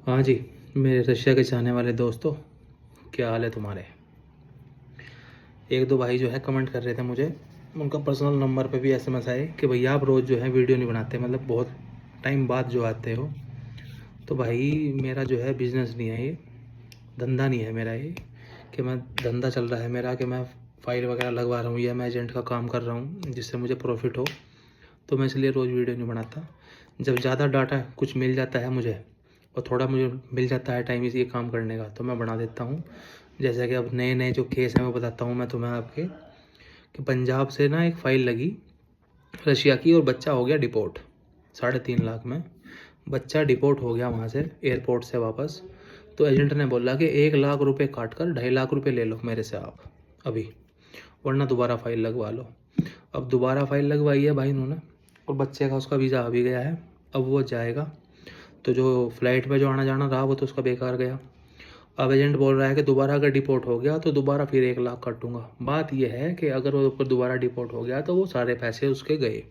हाँ जी, मेरे रशिया के चाहने वाले दोस्तों, क्या हाल है तुम्हारे। एक दो भाई जो है कमेंट कर रहे थे मुझे, उनका पर्सनल नंबर पे भी एसएमएस आए कि भैया आप रोज़ जो है वीडियो नहीं बनाते, मतलब बहुत टाइम बाद जो आते हो। तो भाई मेरा जो है बिज़नेस नहीं है ये, धंधा नहीं है मेरा ये, कि मैं धंधा चल रहा है मेरा कि मैं फ़ाइल वगैरह लगवा रहा हूँ या मैं एजेंट का काम कर रहा हूँ जिससे मुझे प्रॉफिट हो। तो मैं इसलिए रोज़ वीडियो नहीं बनाता। जब ज़्यादा डाटा कुछ मिल जाता है मुझे और थोड़ा मुझे मिल जाता है टाइम इसी काम करने का, तो मैं बना देता हूँ। जैसे कि अब नए नए जो केस हैं वो बताता हूँ मैं तुम्हें आपके, कि पंजाब से ना एक फ़ाइल लगी रशिया की और बच्चा हो गया डिपोर्ट 3.5 लाख में। बच्चा डिपोर्ट हो गया वहाँ से एयरपोर्ट से वापस। तो एजेंट ने बोला कि 1 लाख रुपए काट कर 2.5 लाख रुपए ले लो मेरे से आप अभी, वरना दोबारा फ़ाइल लगवा लो। अब दोबारा फ़ाइल लगवाई है भाई उन्होंने, और बच्चे का उसका वीज़ा आ भी गया है। अब वो जाएगा, तो जो फ़्लाइट में जो आना जाना रहा वो तो उसका बेकार गया। अब एजेंट बोल रहा है कि दोबारा अगर डिपोर्ट हो गया तो दोबारा फिर 1 लाख काटूंगा। बात यह है कि अगर वो ऊपर दोबारा डिपोर्ट हो गया तो वो सारे पैसे उसके गए।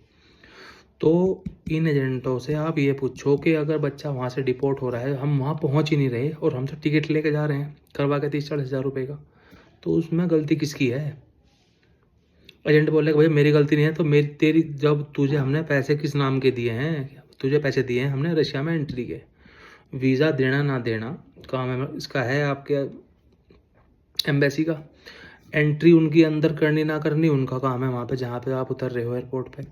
तो इन एजेंटों से आप ये पूछो कि अगर बच्चा वहाँ से डिपोर्ट हो रहा है, हम वहाँ पहुँच ही नहीं रहे और हम तो टिकट लेके जा रहे हैं करवा के 30-40 हज़ार रुपये का, तो उसमें गलती किसकी है। एजेंट बोले कि भैया मेरी गलती नहीं है, तो मेरी तेरी जब तुझे हमने पैसे किस नाम के दिए हैं, तुझे पैसे दिए हैं हमने रशिया में एंट्री के। वीज़ा देना ना देना काम है इसका, है आपके एम्बेसी का। एंट्री उनकी अंदर करनी ना करनी उनका काम है वहाँ पे जहाँ पे आप उतर रहे हो एयरपोर्ट पे।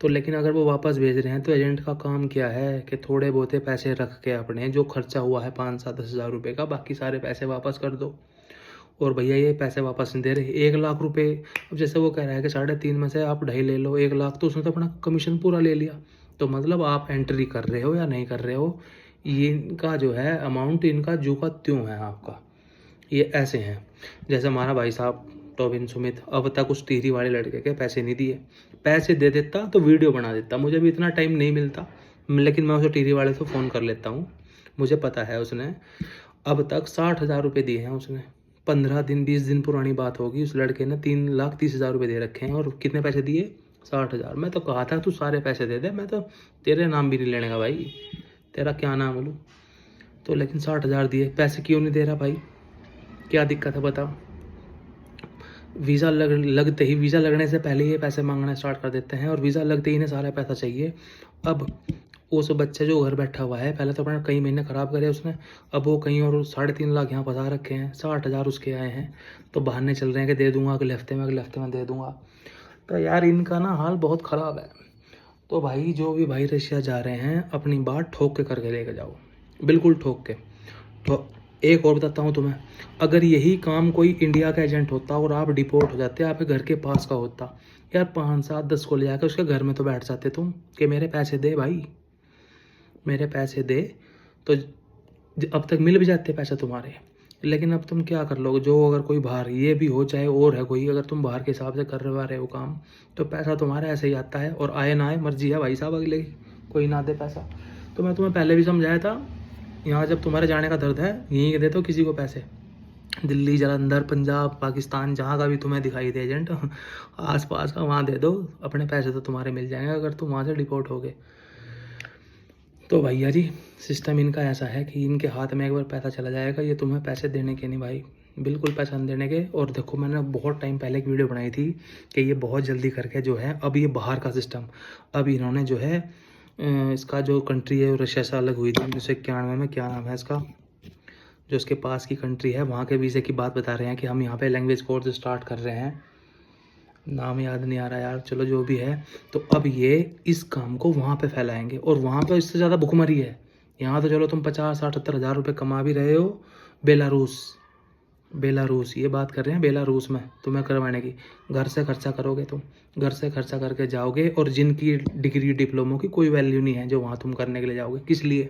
तो लेकिन अगर वो वापस भेज रहे हैं तो एजेंट का काम क्या है कि थोड़े बहुते पैसे रख के अपने जो खर्चा हुआ है 5-7 हज़ार रुपये का, बाकी सारे पैसे वापस कर दो। और भैया ये पैसे वापस नहीं दे रहे 1 लाख रुपए। अब जैसे वो कह रहा है कि 3.5 में से आप 2.5 ले लो, 1 लाख, तो उसने तो अपना कमीशन पूरा ले लिया। तो मतलब आप एंट्री कर रहे हो या नहीं कर रहे हो, ये इनका जो है अमाउंट इनका जू का त्यों है आपका। ये ऐसे हैं जैसे हमारा भाई साहब टोबिन सुमित अब तक उस टिहरी वाले लड़के के पैसे नहीं दिए। पैसे दे देता तो वीडियो बना देता, मुझे भी इतना टाइम नहीं मिलता, लेकिन मैं उसे टिहरी वाले से फ़ोन कर लेता हूँ। मुझे पता है उसने अब तक 60 हज़ार रुपये दिए हैं उसने। 15 दिन 20 दिन पुरानी बात होगी, उस लड़के ने 3,30,000 रुपये दे रखे हैं और कितने पैसे दिए, 60 हज़ार। मैं तो कहा था तू सारे पैसे दे दे, मैं तो तेरे नाम भी नहीं लेने का भाई, तेरा क्या नाम लूँ। तो लेकिन 60 हज़ार दिए, पैसे क्यों नहीं दे रहा भाई, क्या दिक्कत है बताओ। लगते ही, वीज़ा लगने से पहले ये पैसे मांगना स्टार्ट कर देते हैं और वीज़ा लगते ही इन्हें सारा पैसा चाहिए। अब उस बच्चे जो घर बैठा हुआ है, पहले तो अपने कई महीने ख़राब करे उसने, अब वो कहीं और 3.5 लाख यहाँ फंसा रखे हैं, 60 हज़ार उसके आए हैं। तो बहाने चल रहे हैं कि दे दूंगा अगले हफ्ते में दे दूंगा। तो यार इनका ना हाल बहुत ख़राब है। तो भाई जो भी भाई रशिया जा रहे हैं अपनी बात ठोक के करके लेके जाओ, बिल्कुल ठोक के। तो एक और बताता हूँ तुम्हें, अगर यही काम कोई इंडिया का एजेंट होता और आप डिपोर्ट हो जाते, आपके घर के पास का होता, यार 5-7-10 को ले जाकर उसके घर में तो बैठ जाते तुम कि मेरे पैसे दे भाई, मेरे पैसे दे। तो अब तक मिल भी जाते पैसे तुम्हारे। लेकिन अब तुम क्या कर लोगे, जो अगर कोई बाहर ये भी हो चाहे और है कोई, अगर तुम बाहर के हिसाब से कर रहे हो काम, तो पैसा तुम्हारा ऐसे ही आता है और आए ना आए मर्जी है भाई साहब अगले की, कोई ना दे पैसा। तो मैं तुम्हें पहले भी समझाया था, यहाँ जब तुम्हारे जाने का दर्द है यहीं दे दो किसी को पैसे, दिल्ली जालंधर पंजाब पाकिस्तान जहाँ का भी तुम्हें दिखाई दे एजेंट आस पास का, वहाँ दे दो, अपने पैसे तो तुम्हारे मिल जाएंगे अगर तुम वहाँ से डिपोर्ट हो गए। तो भैया जी सिस्टम इनका ऐसा है कि इनके हाथ में एक बार पैसा चला जाएगा, ये तुम्हें पैसे देने के नहीं भाई, बिल्कुल पैसा नहीं देने के। और देखो मैंने बहुत टाइम पहले एक वीडियो बनाई थी कि ये बहुत जल्दी करके जो है, अब ये बाहर का सिस्टम, अब इन्होंने जो है इसका जो कंट्री है रशिया से अलग हुई थी 1991 में, क्या नाम है इसका, जो उसके पास की कंट्री है, वहाँ के वीज़े की बात बता रहे हैं कि हम यहाँ पे लैंग्वेज कोर्स स्टार्ट कर रहे हैं, नाम याद नहीं आ रहा यार, चलो जो भी है। तो अब ये इस काम को वहाँ पे फैलाएंगे और वहाँ पे इससे ज़्यादा भुखमरी है। यहाँ तो चलो तुम 50-60-70 हज़ार रुपये कमा भी रहे हो, बेलारूस, बेलारूस ये बात कर रहे हैं, बेलारूस में तुम्हें करवाने की, घर से खर्चा करोगे तुम, घर से खर्चा करके जाओगे, और जिनकी डिग्री डिप्लोमो की कोई वैल्यू नहीं है जो वहाँ तुम करने के लिए जाओगे, किस लिए।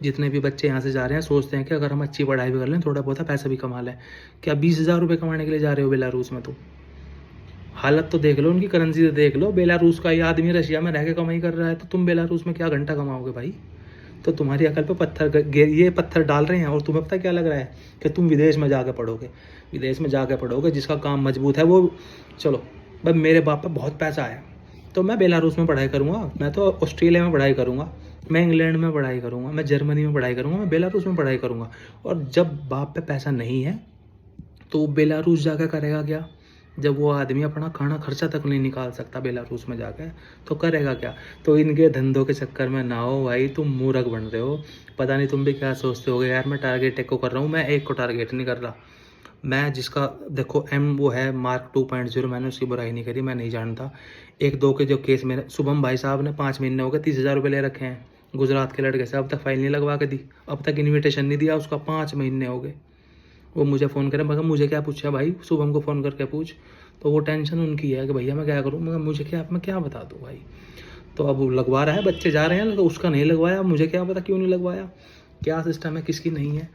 जितने भी बच्चे यहाँ से जा रहे हैं सोचते हैं कि अगर हम अच्छी पढ़ाई भी कर लें, थोड़ा बहुत पैसा भी कमा लें, क्या 20,000 रुपये कमाने के लिए जा रहे हो बेलारूस में तुम। हालत तो देख लो उनकी, करेंसी तो देख लो, बेलारूस का ये आदमी रशिया में रह के कमाई कर रहा है, तो तुम बेलारूस में क्या घंटा कमाओगे भाई। तो तुम्हारी अकल पे ये पत्थर डाल रहे हैं और तुम्हें पता क्या लग रहा है कि तुम विदेश में जाके पढ़ोगे, विदेश में जाके पढ़ोगे जिसका काम मजबूत है वो। चलो भाई मेरे बाप पे बहुत पैसा है तो मैं बेलारूस में पढ़ाई करूँगा, मैं तो ऑस्ट्रेलिया में पढ़ाई करूँगा, मैं इंग्लैंड में पढ़ाई करूँगा, मैं जर्मनी में पढ़ाई करूँगा, मैं बेलारूस में पढ़ाई करूँगा। और जब बाप पे पैसा नहीं है तो वो बेलारूस जाकर करेगा क्या? जब वो आदमी अपना खाना खर्चा तक नहीं निकाल सकता बेलारूस में जाकर, तो करेगा क्या? तो इनके धंधों के चक्कर में ना हो भाई, तुम मूर्ख बन रहे हो। पता नहीं तुम भी क्या सोचते होगे यार, मैं टारगेट एक को कर रहा हूँ, मैं एक को टारगेट नहीं कर रहा। मैं जिसका देखो वो है मार्क 2.0, मैंने उसकी बुराई नहीं करी, मैं नहीं जानता। एक दो के जो केस मेरे शुभम भाई साहब ने 5 महीने हो गए 30,000 रुपये ले रखे हैं गुजरात के लड़के से, अब तक फाइल नहीं लगवा के दी, अब तक इन्विटेशन नहीं दिया उसका, 5 महीने हो गए। वो मुझे फ़ोन करे, मगर मुझे क्या पूछा भाई, शुभम को फ़ोन करके पूछ। तो वो टेंशन उनकी है कि भैया मैं क्या करूँ, मगर मुझे क्या, मैं क्या बता दूँ भाई। तो अब वो लगवा रहा है, बच्चे जा रहे हैं, लेकिन उसका नहीं लगवाया, मुझे क्या पता क्यों नहीं लगवाया, क्या सिस्टम है, किसकी नहीं है।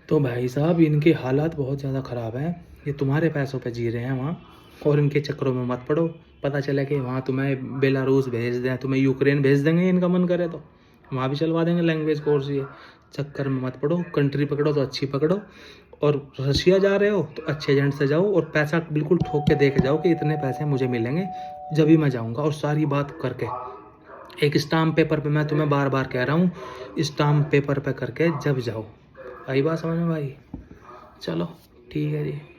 तो भाई साहब इनके हालात बहुत ज़्यादा ख़राब हैं, ये तुम्हारे पैसों पे जी रहे हैं वहाँ, और इनके चक्करों में मत पड़ो। पता चला कि वहाँ तुम्हें बेलारूस भेज दें, तुम्हें यूक्रेन भेज देंगे, इनका मन करे तो वहाँ भी चलवा देंगे लैंग्वेज कोर्स। ये चक्कर में मत पड़ो, कंट्री पकड़ो तो अच्छी पकड़ो। और रशिया जा रहे हो तो अच्छे एजेंट से जाओ, और पैसा बिल्कुल ठोक के देके जाओ कि इतने पैसे मुझे मिलेंगे जब भी मैं जाऊँगा, और सारी बात करके एक स्टाम्प पेपर पे, मैं तुम्हें बार बार कह रहा हूँ, स्टाम्प पेपर पे करके जब जाओ। आई बात समझ में भाई? चलो ठीक है जी।